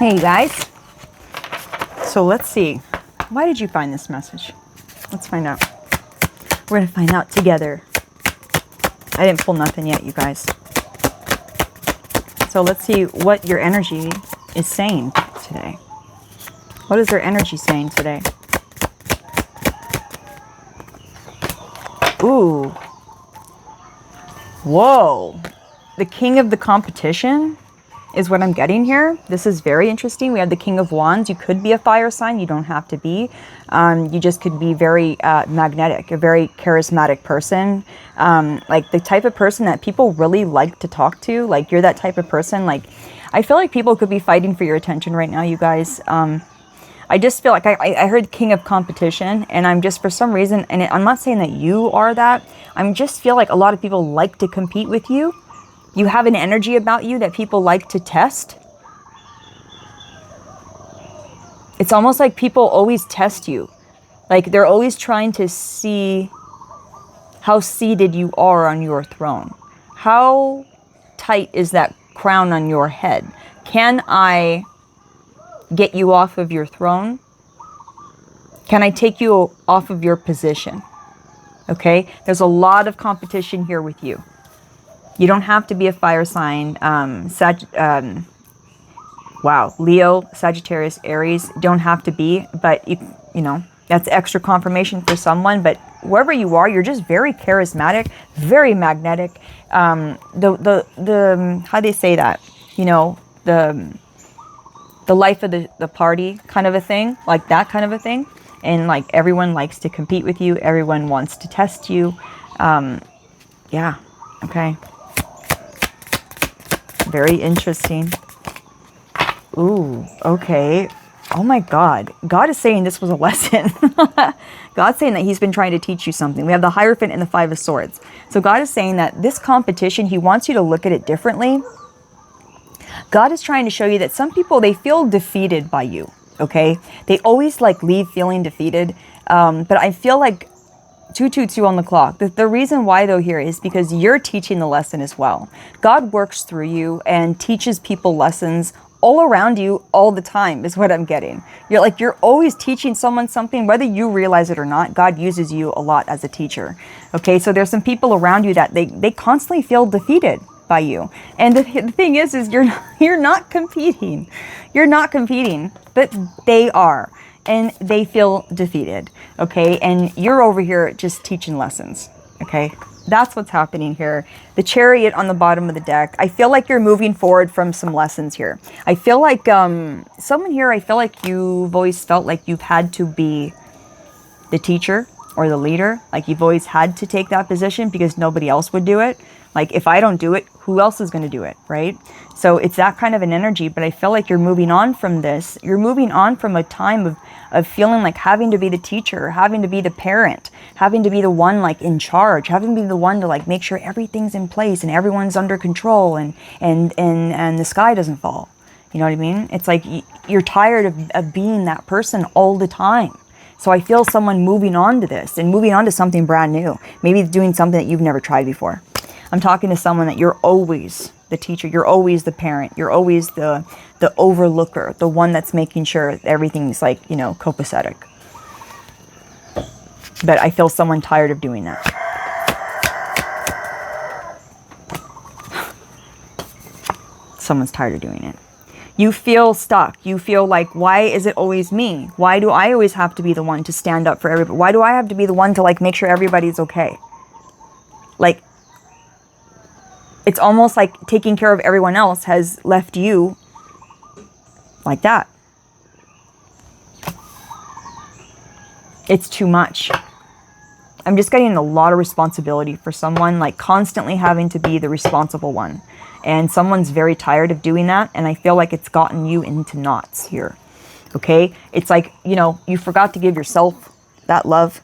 Hey guys, so let's see, why did you find this message? Let's find out. We're gonna find out together. I didn't pull nothing yet, you guys. So let's see what your energy is saying today. What is their energy saying today? Ooh. Whoa. The king of the competition is what I'm getting here. This is very interesting. We have the King of Wands. You could be a fire sign. You don't have to be. You just could be very magnetic, a very charismatic person. Like the type of person that people really like to talk to. Like you're that type of person. Like I feel like people could be fighting for your attention right now, you guys. I just feel like I heard King of Competition, and I'm just, for some reason, and I'm not saying that you are that. I just feel like a lot of people like to compete with you. You have an energy about you that people like to test. It's almost like people always test you. Like they're always trying to see how seated you are on your throne. How tight is that crown on your head? Can I get you off of your throne? Can I take you off of your position? Okay, there's a lot of competition here with you. You don't have to be a fire sign. Leo, Sagittarius, Aries don't have to be, but you know, that's extra confirmation for someone. But wherever you are, you're just very charismatic, very magnetic. How they say that? You know, the life of the party kind of a thing, like that kind of a thing. And like everyone likes to compete with you. Everyone wants to test you. Yeah. Okay. Very interesting. Ooh, okay. Oh my God. God is saying this was a lesson. God's saying that he's been trying to teach you something. We have the Hierophant and the Five of Swords. So God is saying that this competition, he wants you to look at it differently. God is trying to show you that some people, they feel defeated by you, okay? They always like leave feeling defeated. But I feel like 222 on the clock. The reason why though here is because you're teaching the lesson as well. God works through you and teaches people lessons all around you all the time is what I'm getting. You're always teaching someone something, whether you realize it or not. God uses you a lot as a teacher. Okay, so there's some people around you that they constantly feel defeated by you. And the thing is you're not competing. You're not competing, but they are. And they feel defeated, okay? And you're over here just teaching lessons, okay? That's what's happening here. The Chariot on the bottom of the deck. I feel like you're moving forward from some lessons here. I feel like someone here, I feel like you've always felt like you've had to be the teacher or the leader. Like you've always had to take that position because nobody else would do it. Like if I don't do it, who else is going to do it, right? So it's that kind of an energy, but I feel like you're moving on from this. You're moving on from a time of feeling like having to be the teacher, having to be the parent, having to be the one like in charge, having to be the one to like make sure everything's in place and everyone's under control and the sky doesn't fall. You know what I mean? It's like you're tired of being that person all the time. So I feel someone moving on to this and moving on to something brand new. Maybe doing something that you've never tried before. I'm talking to someone that you're always the teacher, you're always the parent, you're always the overlooker, the one that's making sure everything's like, you know, copacetic. But I feel someone tired of doing that. Someone's tired of doing it. You feel stuck. You feel like, why is it always me? Why do I always have to be the one to stand up for everybody? Why do I have to be the one to like make sure everybody's okay? Like, it's almost like taking care of everyone else has left you like that. It's too much. I'm just getting a lot of responsibility for someone, like constantly having to be the responsible one. And someone's very tired of doing that. And I feel like it's gotten you into knots here. Okay? It's like, you know, you forgot to give yourself that love.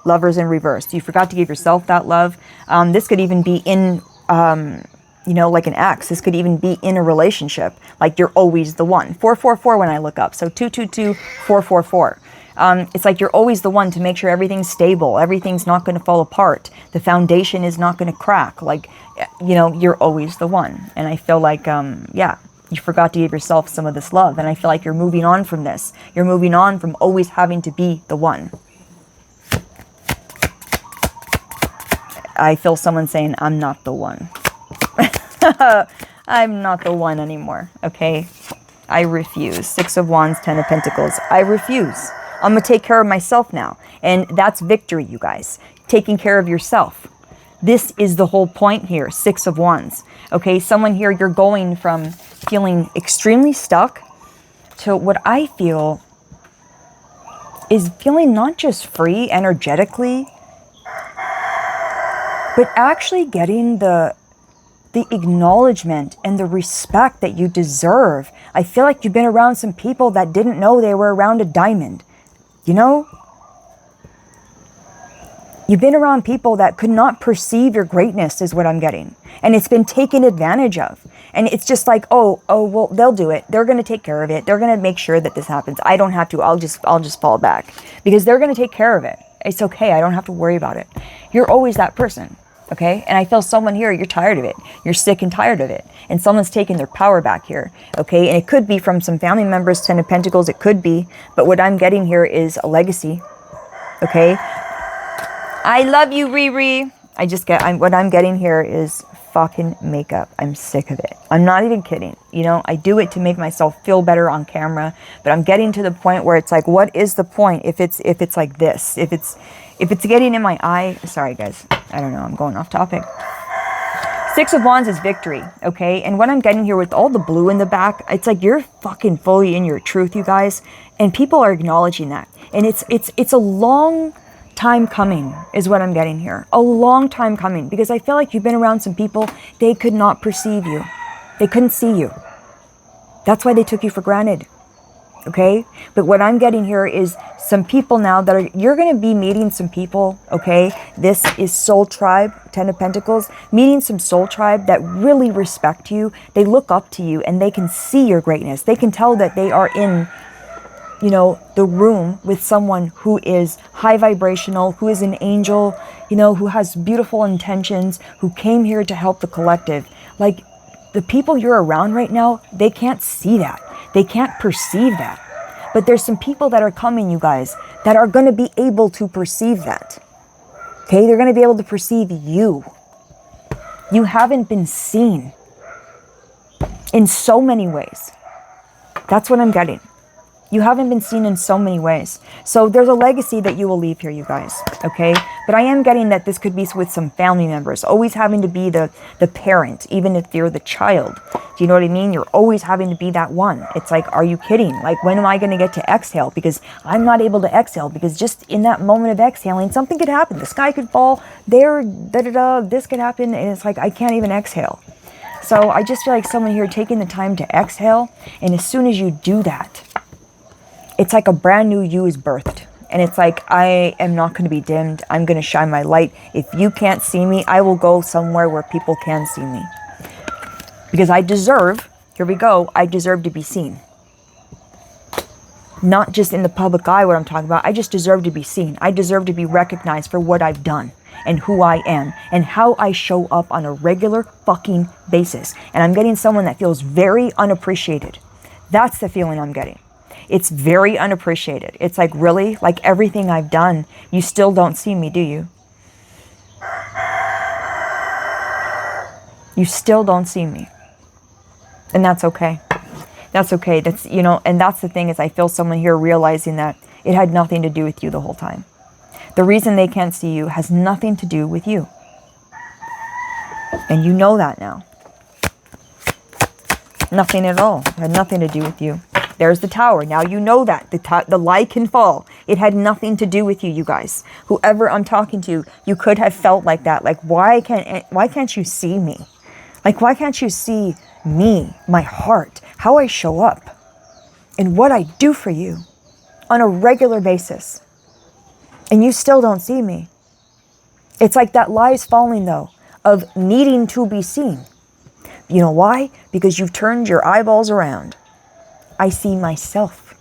Lovers in reverse. You forgot to give yourself that love. This could even be in... you know, like an ex. This could even be in a relationship. Like you're always the one. 444 when I look up. So 222 444. It's like you're always the one to make sure everything's stable. Everything's not going to fall apart. The foundation is not going to crack. Like, you know, you're always the one. And I feel like, yeah, You forgot to give yourself some of this love. And I feel like you're moving on from this. You're moving on from always having to be the one. I feel someone saying, I'm not the one. I'm not the one anymore, okay? I refuse. 6 of Wands, 10 of Pentacles. I refuse. I'm going to take care of myself now. And that's victory, you guys. Taking care of yourself. This is the whole point here. 6 of Wands. Okay, someone here, you're going from feeling extremely stuck to what I feel is feeling not just free energetically, but actually getting the acknowledgement and the respect that you deserve. I feel like you've been around some people that didn't know they were around a diamond. You know? You've been around people that could not perceive your greatness is what I'm getting. And it's been taken advantage of. And it's just like, oh, well, they'll do it. They're going to take care of it. They're going to make sure that this happens. I don't have to. I'll just fall back. Because they're going to take care of it. It's okay. I don't have to worry about it. You're always that person. Okay? And I feel someone here, you're tired of it. You're sick and tired of it. And someone's taking their power back here. Okay? And it could be from some family members, 10 of Pentacles. It could be. But what I'm getting here is a legacy. Okay? I love you, Riri. What I'm getting here is fucking makeup. I'm sick of it. I'm not even kidding. You know, I do it to make myself feel better on camera, but I'm getting to the point where it's like, what is the point if it's like this? If it's getting in my eye. Sorry, guys. I don't know. I'm going off topic. 6 of Wands is victory, okay? And what I'm getting here with all the blue in the back, it's like you're fucking fully in your truth, you guys, and people are acknowledging that. And it's a long time coming is what I'm getting here. A long time coming, because I feel like you've been around some people, they could not perceive you. They couldn't see you. That's why they took you for granted. Okay? But what I'm getting here is some people now that you're going to be meeting some people, okay? This is Soul Tribe, 10 of Pentacles, meeting some Soul Tribe that really respect you. They look up to you and they can see your greatness. They can tell that they are in, you know, the room with someone who is high vibrational, who is an angel, you know, who has beautiful intentions, who came here to help the collective. Like, the people you're around right now, they can't see that. They can't perceive that. But there's some people that are coming, you guys, that are going to be able to perceive that. Okay? They're going to be able to perceive you. You haven't been seen in so many ways. That's what I'm getting. You haven't been seen in so many ways. So there's a legacy that you will leave here, you guys, okay? But I am getting that this could be with some family members, always having to be the parent, even if you're the child. Do you know what I mean? You're always having to be that one. It's like, are you kidding? Like, when am I going to get to exhale? Because I'm not able to exhale, because just in that moment of exhaling, something could happen. The sky could fall, this could happen, and it's like, I can't even exhale. So I just feel like someone here taking the time to exhale, and as soon as you do that, it's like a brand new you is birthed. And it's like, I am not going to be dimmed. I'm going to shine my light. If you can't see me, I will go somewhere where people can see me. Because I deserve, here we go, I deserve to be seen. Not just in the public eye, what I'm talking about. I just deserve to be seen. I deserve to be recognized for what I've done and who I am and how I show up on a regular fucking basis. And I'm getting someone that feels very unappreciated. That's the feeling I'm getting. It's very unappreciated. It's like, really? Like, everything I've done, you still don't see me, do you? You still don't see me. And that's okay. That's okay. That's, you know, and that's the thing is I feel someone here realizing that it had nothing to do with you the whole time. The reason they can't see you has nothing to do with you. And you know that now. Nothing at all. It had nothing to do with you. There's the tower. Now you know that. The lie can fall. It had nothing to do with you, you guys. Whoever I'm talking to, you could have felt like that. Like, why can't you see me? Like, why can't you see me, my heart, how I show up, and what I do for you on a regular basis? And you still don't see me. It's like that lie is falling, though, of needing to be seen. You know why? Because you've turned your eyeballs around. I see myself.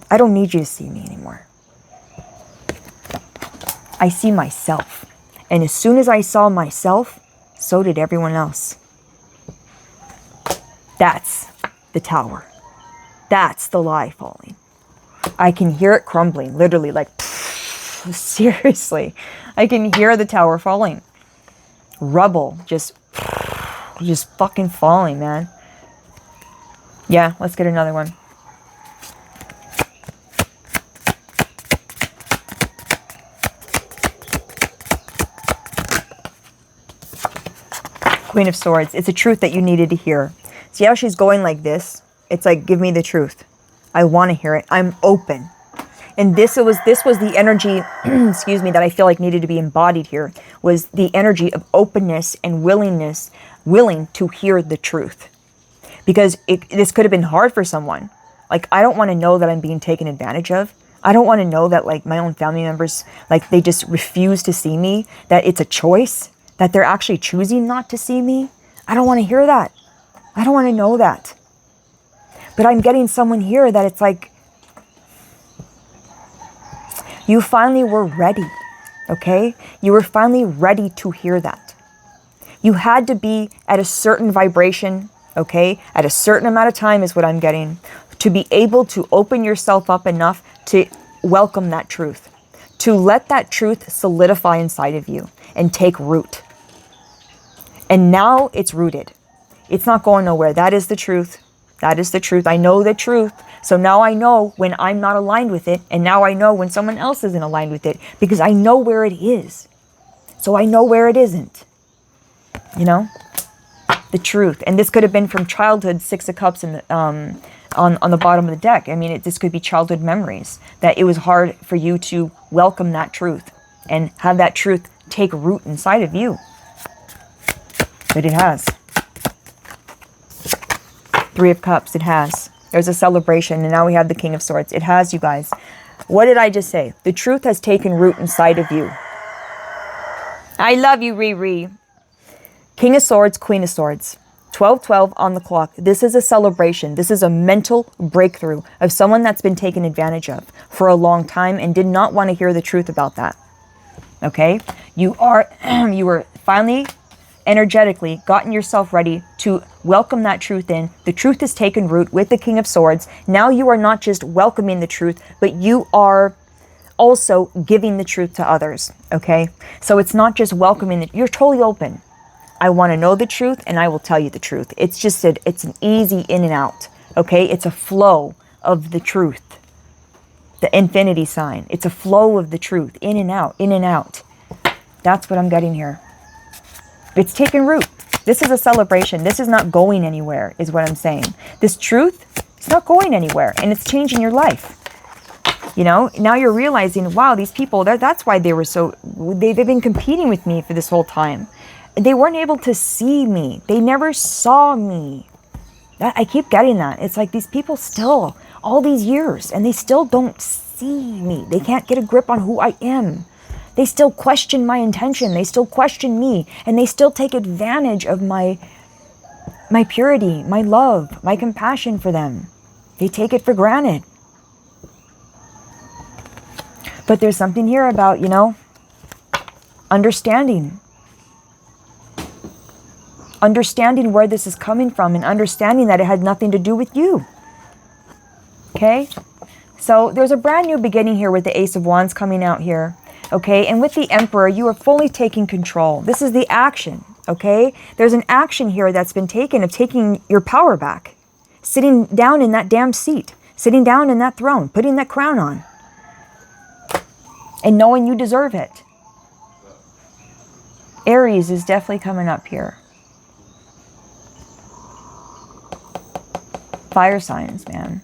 I don't need you to see me anymore. I see myself. And as soon as I saw myself, so did everyone else. That's the tower. That's the lie falling. I can hear it crumbling, literally, like, seriously. I can hear the tower falling. Rubble, just fucking falling, man. Yeah, let's get another one. Queen of Swords. It's a truth that you needed to hear. See how she's going like this? It's like, give me the truth. I want to hear it. I'm open. And this was the energy, excuse me, that I feel like needed to be embodied here, was the energy of openness and willingness, willing to hear the truth. Because this could have been hard for someone. Like, I don't want to know that I'm being taken advantage of. I don't want to know that, like, my own family members, like, they just refuse to see me, that it's a choice, that they're actually choosing not to see me. I don't want to hear that. I don't want to know that. But I'm getting someone here that it's like, you finally were ready, okay? You were finally ready to hear that. You had to be at a certain vibration, okay? At a certain amount of time is what I'm getting, to be able to open yourself up enough to welcome that truth, to let that truth solidify inside of you and take root. And now it's rooted. It's not going nowhere. That is the truth. That is the truth. I know the truth. So now I know when I'm not aligned with it. And now I know when someone else isn't aligned with it. Because I know where it is. So I know where it isn't. You know? The truth. And this could have been from childhood, Six of Cups and on the bottom of the deck. I mean, this could be childhood memories. That it was hard for you to welcome that truth. And have that truth take root inside of you. But it has. Three of Cups, it has. There's a celebration, and now we have the King of Swords. It has, you guys. What did I just say? The truth has taken root inside of you. I love you, Riri. King of Swords, Queen of Swords. 12:12 on the clock. This is a celebration. This is a mental breakthrough of someone that's been taken advantage of for a long time and did not want to hear the truth about that. Okay? You were finally energetically gotten yourself ready to welcome that truth in. The truth has taken root with the King of Swords. Now you are not just welcoming the truth, but you are also giving the truth to others. Okay? So it's not just welcoming it. You're totally open. I want to know the truth and I will tell you the truth. It's just it's an easy in and out. Okay? It's a flow of the truth. The infinity sign. It's a flow of the truth. In and out. In and out. That's what I'm getting here. It's taken root. This is a celebration. This is not going anywhere, is what I'm saying. This truth, it's not going anywhere, and it's changing your life. You know, now you're realizing, wow, these people, that's why they were so, they've been competing with me for this whole time. They weren't able to see me. They never saw me. I keep getting that. It's like these people still, all these years, and they still don't see me. They can't get a grip on who I am. They still question my intention. They still question me. And they still take advantage of my purity, my love, my compassion for them. They take it for granted. But there's something here about, you know, understanding. Understanding where this is coming from and understanding that it had nothing to do with you. Okay? So there's a brand new beginning here with the Ace of Wands coming out here. Okay, and with the Emperor, you are fully taking control. This is the action, okay? There's an action here that's been taken of taking your power back. Sitting down in that damn seat. Sitting down in that throne. Putting that crown on. And knowing you deserve it. Aries is definitely coming up here. Fire signs, man.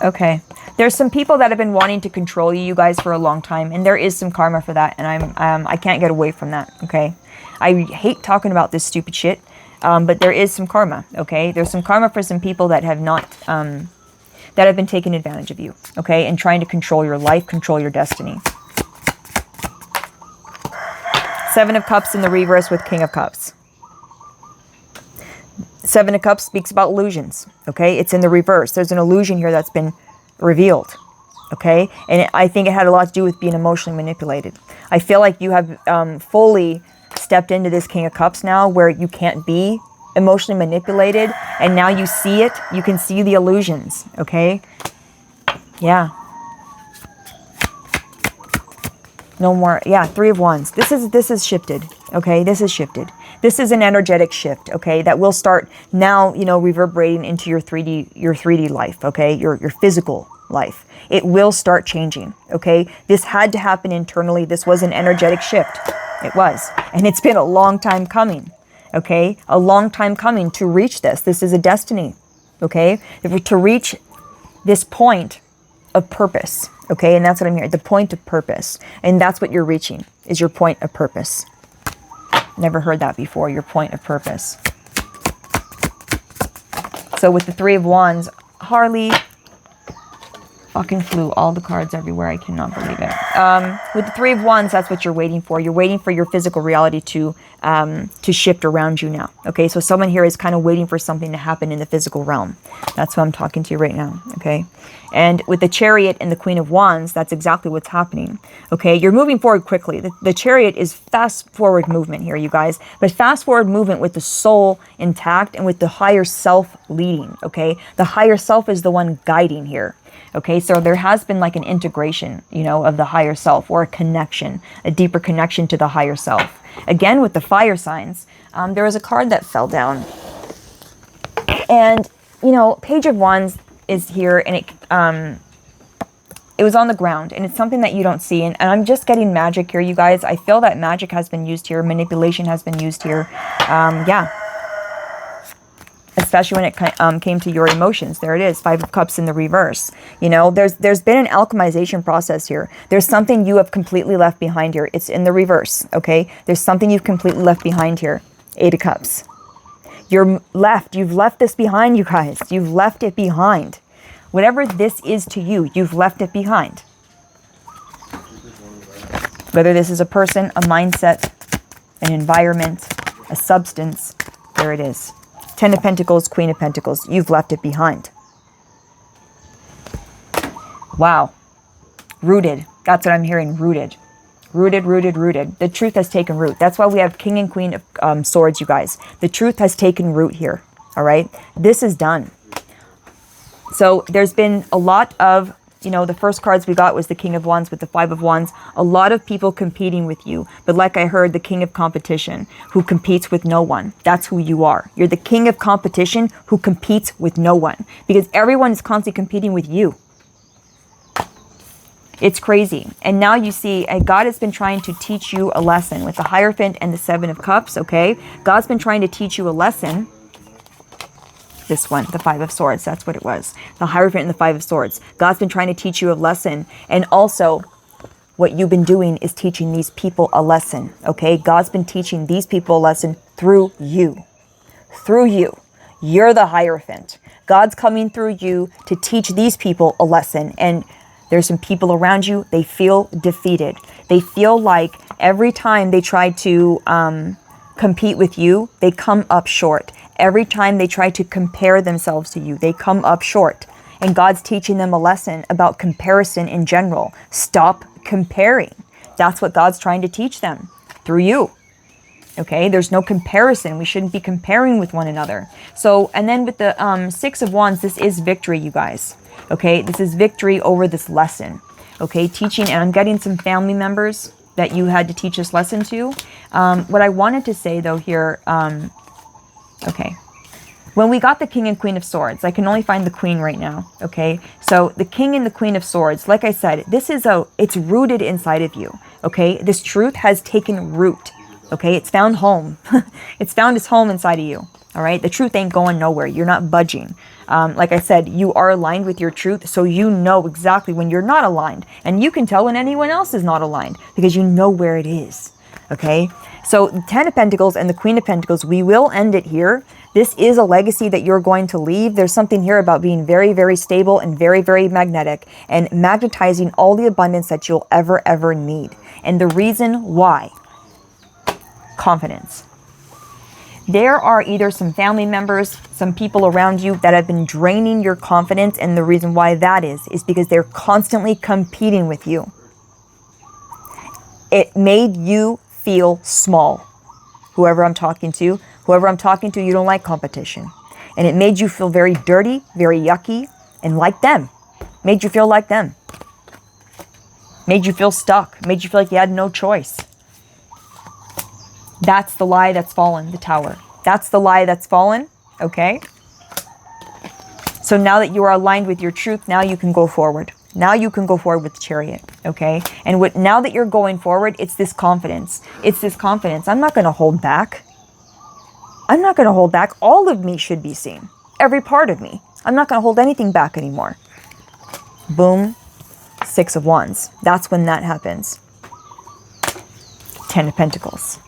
Okay. There's some people that have been wanting to control you guys for a long time, and there is some karma for that, and I can't get away from that, okay? I hate talking about this stupid shit, but there is some karma, okay? There's some karma for some people that have not, that have been taking advantage of you, okay? And trying to control your life, control your destiny. Seven of Cups in the reverse with King of Cups. Seven of Cups speaks about illusions, okay? It's in the reverse. There's an illusion here that's been revealed, okay? And I think it had a lot to do with being emotionally manipulated. I feel like you have fully stepped into this King of Cups now where you can't be emotionally manipulated, and now you see it. You can see the illusions, okay? Yeah. No more. Yeah, Three of Wands. This is shifted, okay? This is shifted. This is an energetic shift, okay? That will start now, you know, reverberating into your 3D life, okay? Your physical life. It will start changing, okay? This had to happen internally. This was an energetic shift. It was. And it's been a long time coming, okay? A long time coming to reach this. This is a destiny, okay? To reach this point of purpose, okay? And that's what I'm hearing, the point of purpose. And that's what you're reaching, is your point of purpose. Never heard that before, your point of purpose. So with the Three of Wands, Harley fucking flew all the cards everywhere. I cannot believe it. With the Three of Wands, that's what you're waiting for. You're waiting for your physical reality to shift around you now. Okay, so someone here is kind of waiting for something to happen in the physical realm. That's who I'm talking to right now. Okay, and with the Chariot and the Queen of Wands, that's exactly what's happening. Okay, you're moving forward quickly. The Chariot is fast forward movement here, you guys, but fast forward movement with the soul intact and with the higher self leading. Okay, the higher self is the one guiding here. Okay, so there has been like an integration, you know, of the higher self, or a connection, a deeper connection to the higher self. Again, with the fire signs, there was a card that fell down. And, you know, Page of Wands is here, and it was on the ground, and it's something that you don't see. And I'm just getting magic here, you guys. I feel that magic has been used here. Manipulation has been used here. Yeah. Especially when it came to your emotions. There it is, Five of Cups in the reverse. You know, there's been an alchemization process here. There's something you have completely left behind here. It's in the reverse, okay? There's something you've completely left behind here. Eight of Cups. You've left this behind, you guys. You've left it behind. Whatever this is to you, you've left it behind. Whether this is a person, a mindset, an environment, a substance, there it is. Ten of Pentacles, Queen of Pentacles. You've left it behind. Wow. Rooted. That's what I'm hearing. Rooted. Rooted, rooted, rooted. The truth has taken root. That's why we have King and Queen of Swords, you guys. The truth has taken root here. All right? This is done. So there's been a lot of, you know, the first cards we got was the King of Wands with the Five of Wands. A lot of people competing with you. But like I heard, the King of Competition who competes with no one. That's who you are. You're the King of Competition who competes with no one. Because everyone is constantly competing with you. It's crazy. And now you see, God has been trying to teach you a lesson with the Hierophant and the Seven of Cups, okay? God's been trying to teach you a lesson. This one, the Five of Swords, that's what it was. The Hierophant and the Five of Swords. God's been trying to teach you a lesson. And also, what you've been doing is teaching these people a lesson, okay? God's been teaching these people a lesson through you. Through you. You're the Hierophant. God's coming through you to teach these people a lesson. And there's some people around you, they feel defeated. They feel like every time they try to compete with you, they come up short. Every time they try to compare themselves to you, they come up short. And God's teaching them a lesson about comparison in general. Stop comparing. That's what God's trying to teach them through you. Okay, there's no comparison. We shouldn't be comparing with one another. So, and then with the Six of Wands, this is victory, you guys. Okay, this is victory over this lesson. Okay, teaching, and I'm getting some family members that you had to teach this lesson to. What I wanted to say though here, okay, when we got the King and Queen of Swords, I can only find the Queen right now, okay? So the King and the Queen of Swords, like I said, it's rooted inside of you, okay? This truth has taken root, okay? It's found home. It's found its home inside of you, all right? The truth ain't going nowhere. You're not budging. Like I said, you are aligned with your truth, so you know exactly when you're not aligned. And you can tell when anyone else is not aligned because you know where it is, okay? So the Ten of Pentacles and the Queen of Pentacles, we will end it here. This is a legacy that you're going to leave. There's something here about being very, very stable and very, very magnetic and magnetizing all the abundance that you'll ever need. And the reason why, confidence. There are either some family members, some people around you that have been draining your confidence. And the reason why that is because they're constantly competing with you. It made you feel small. Whoever I'm talking to, Whoever I'm talking to, you don't like competition. And it made you feel very dirty, very yucky, and like them. Made you feel like them. Made you feel stuck. Made you feel like you had no choice. That's the lie that's fallen, the tower. That's the lie that's fallen, okay? So now that you are aligned with your truth, now you can go forward. Now you can go forward with the Chariot, okay? And now that you're going forward, it's this confidence. It's this confidence. I'm not going to hold back. I'm not going to hold back. All of me should be seen. Every part of me. I'm not going to hold anything back anymore. Boom. 6 of Wands. That's when that happens. 10 of Pentacles.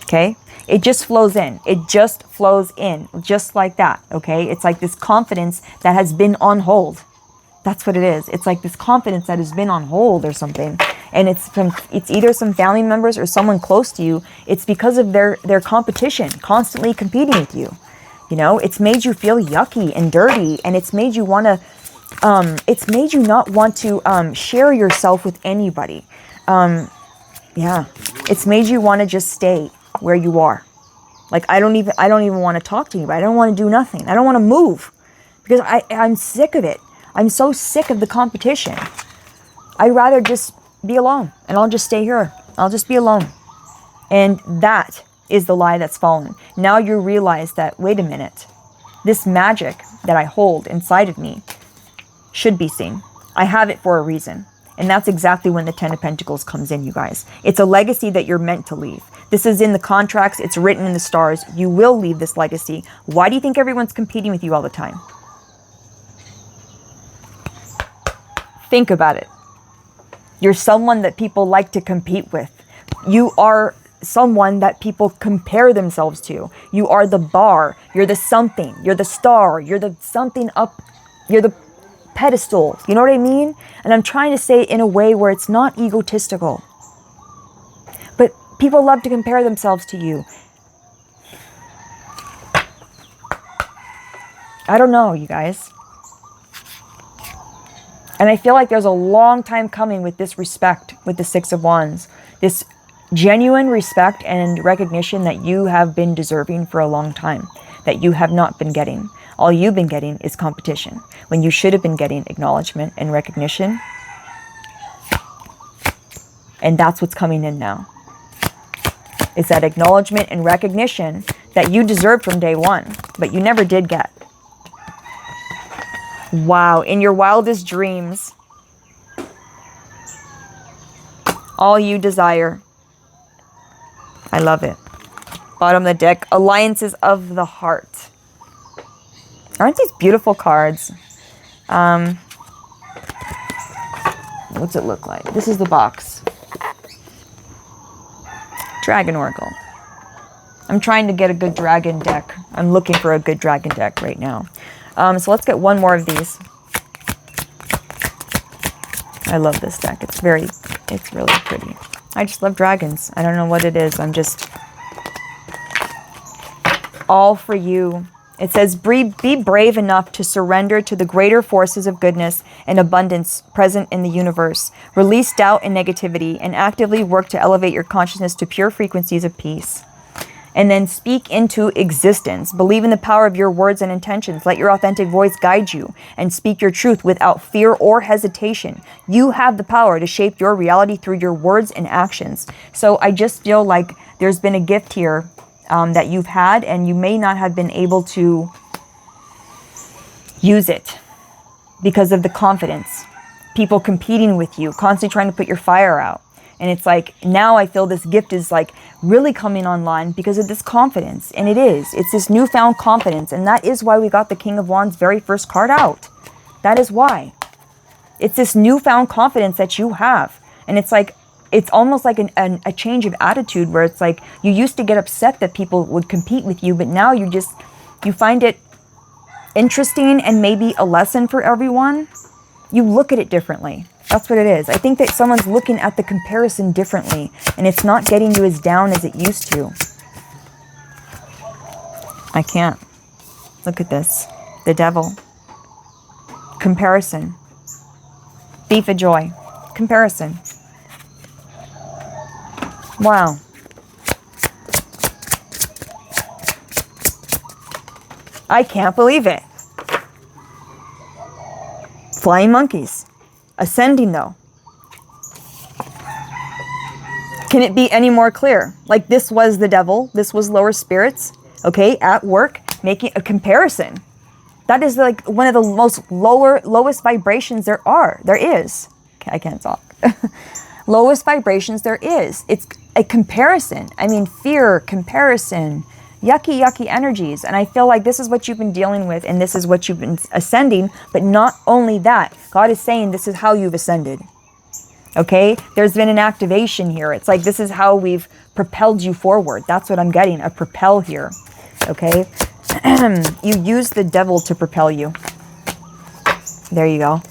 Okay? It just flows in. It just flows in. Just like that. Okay? It's like this confidence that has been on hold. That's what it is. It's like this confidence that has been on hold or something. And it's either some family members or someone close to you. It's because of their competition, constantly competing with you. You know, it's made you feel yucky and dirty, and it's made you want to, it's made you not want to share yourself with anybody. Yeah, it's made you want to just stay where you are. Like, I don't even want to talk to you. I don't want to do nothing. I don't want to move because I'm sick of it. I'm so sick of the competition. I'd rather just be alone, and I'll just stay here. I'll just be alone. And that is the lie that's fallen. Now you realize that, wait a minute, this magic that I hold inside of me should be seen. I have it for a reason. And that's exactly when the 10 of Pentacles comes in, you guys. It's a legacy that you're meant to leave. This is in the contracts. It's written in the stars. You will leave this legacy. Why do you think everyone's competing with you all the time? Think about it. You're someone that people like to compete with. You are someone that people compare themselves to. You are the bar. You're the something. You're the star. You're the something up. You're the pedestal. You know what I mean? And I'm trying to say it in a way where it's not egotistical. But people love to compare themselves to you. I don't know, you guys. And I feel like there's a long time coming with this respect, with the 6 of Wands. This genuine respect and recognition that you have been deserving for a long time, that you have not been getting. All you've been getting is competition, when you should have been getting acknowledgement and recognition. And that's what's coming in now. It's that acknowledgement and recognition that you deserved from day one, but you never did get. Wow, in your wildest dreams, all you desire. I love it. Bottom of the deck, alliances of the heart. Aren't these beautiful cards? What's it look like? This is the box. Dragon Oracle. I'm trying to get a good dragon deck. I'm looking for a good dragon deck right now. So let's get one more of these. I love this deck. It's really pretty. I just love dragons. I don't know what it is. I'm just all for you. It says, be brave enough to surrender to the greater forces of goodness and abundance present in the universe. Release doubt and negativity and actively work to elevate your consciousness to pure frequencies of peace. And then speak into existence. Believe in the power of your words and intentions. Let your authentic voice guide you and speak your truth without fear or hesitation. You have the power to shape your reality through your words and actions. So I just feel like there's been a gift here that you've had, and you may not have been able to use it because of the confidence. People competing with you, constantly trying to put your fire out. And it's like, now I feel this gift is like really coming online because of this confidence. And it is. It's this newfound confidence. And that is why we got the King of Wands' very first card out. That is why. It's this newfound confidence that you have. And it's like, it's almost like a change of attitude where it's like you used to get upset that people would compete with you. But now you find it interesting and maybe a lesson for everyone. You look at it differently. That's what it is. I think that someone's looking at the comparison differently, and it's not getting you as down as it used to. I can't. Look at this. The Devil. Comparison. Thief of Joy. Comparison. Wow. I can't believe it. Flying monkeys. Ascending though. Can it be any more clear? Like this was the devil. This was lower spirits. Okay, at work, making a comparison. That is like one of the lowest vibrations there is. Okay, I can't talk. Lowest vibrations there is. It's a comparison. I mean, fear, comparison, yucky energies. And I feel like this is what you've been dealing with, and this is what you've been ascending. But not only that, God is saying this is how you've ascended. Okay, there's been an activation here. It's like this is how we've propelled you forward. That's what I'm getting, a propel here. Okay, you use the devil to propel you. There you go.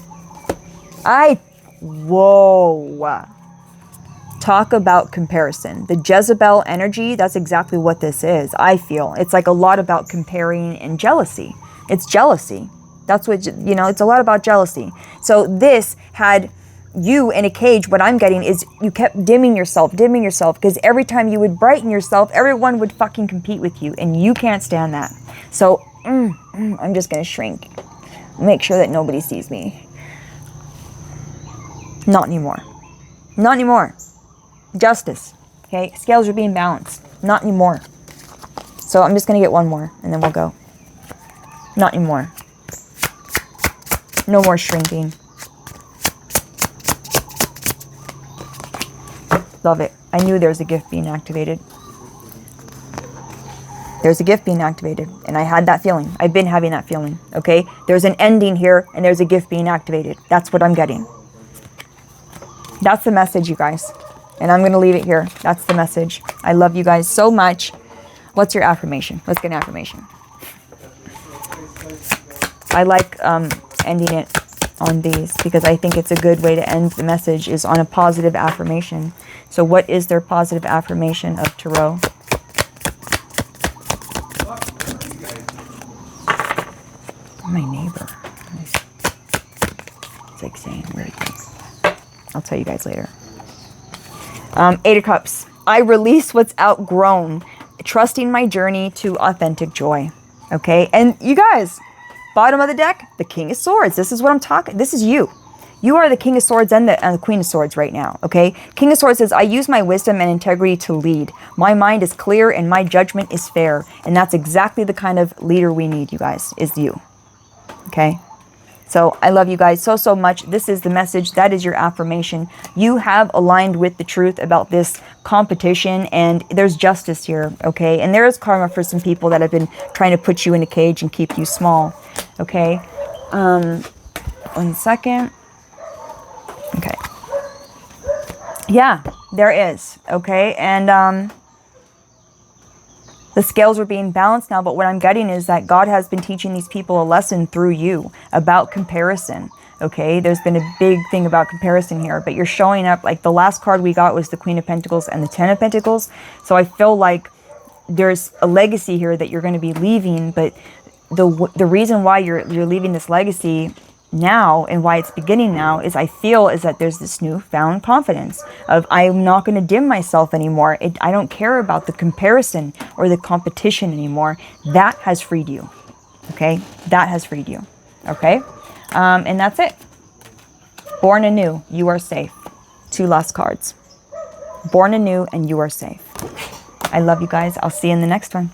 Whoa. Talk about comparison. The Jezebel energy, that's exactly what this is, I feel. It's like a lot about comparing and jealousy. It's jealousy. That's what, it's a lot about jealousy. So this had you in a cage. What I'm getting is you kept dimming yourself, because every time you would brighten yourself, everyone would fucking compete with you, and you can't stand that. So I'm just gonna shrink, make sure that nobody sees me. Not anymore. Justice. Okay, scales are being balanced. Not anymore. So I'm just gonna get one more and then we'll go. Not anymore. No more shrinking. Love it. I knew there was a gift being activated. There's a gift being activated. And I had that feeling. I've been having that feeling. Okay? There's an ending here and there's a gift being activated. That's what I'm getting. That's the message, you guys. And I'm going to leave it here. That's the message. I love you guys so much. What's your affirmation? Let's get an affirmation. I like ending it on these because I think it's a good way to end the message is on a positive affirmation. So what is their positive affirmation of Tarot? My neighbor. It's like saying weird things. I'll tell you guys later. 8 of Cups. I release what's outgrown, trusting my journey to authentic joy. Okay, and you guys, bottom of the deck, the King of Swords. This is what I'm talking. This is you. You are the King of Swords and the Queen of Swords right now. Okay, King of Swords says, I use my wisdom and integrity to lead. My mind is clear and my judgment is fair. And that's exactly the kind of leader we need, you guys, is you. Okay. So I love you guys so much. This is the message. That is your affirmation. You have aligned with the truth about this competition, and there's justice here, okay? And there is karma for some people that have been trying to put you in a cage and keep you small, okay? 1 second. Okay. Yeah, there is, okay? And the scales are being balanced now, but what I'm getting is that God has been teaching these people a lesson through you about comparison, okay? There's been a big thing about comparison here, but you're showing up, like the last card we got was the Queen of Pentacles and the 10 of Pentacles. So I feel like there's a legacy here that you're going to be leaving, but the reason why you're leaving this legacy now and why it's beginning now is I feel is that there's this newfound confidence of I'm not going to dim myself anymore. I don't care about the comparison or the competition anymore. That has freed you. Okay, that has freed you. Okay, and that's it. Born anew, you are safe. 2 last cards. Born anew and you are safe. I love you guys. I'll see you in the next one.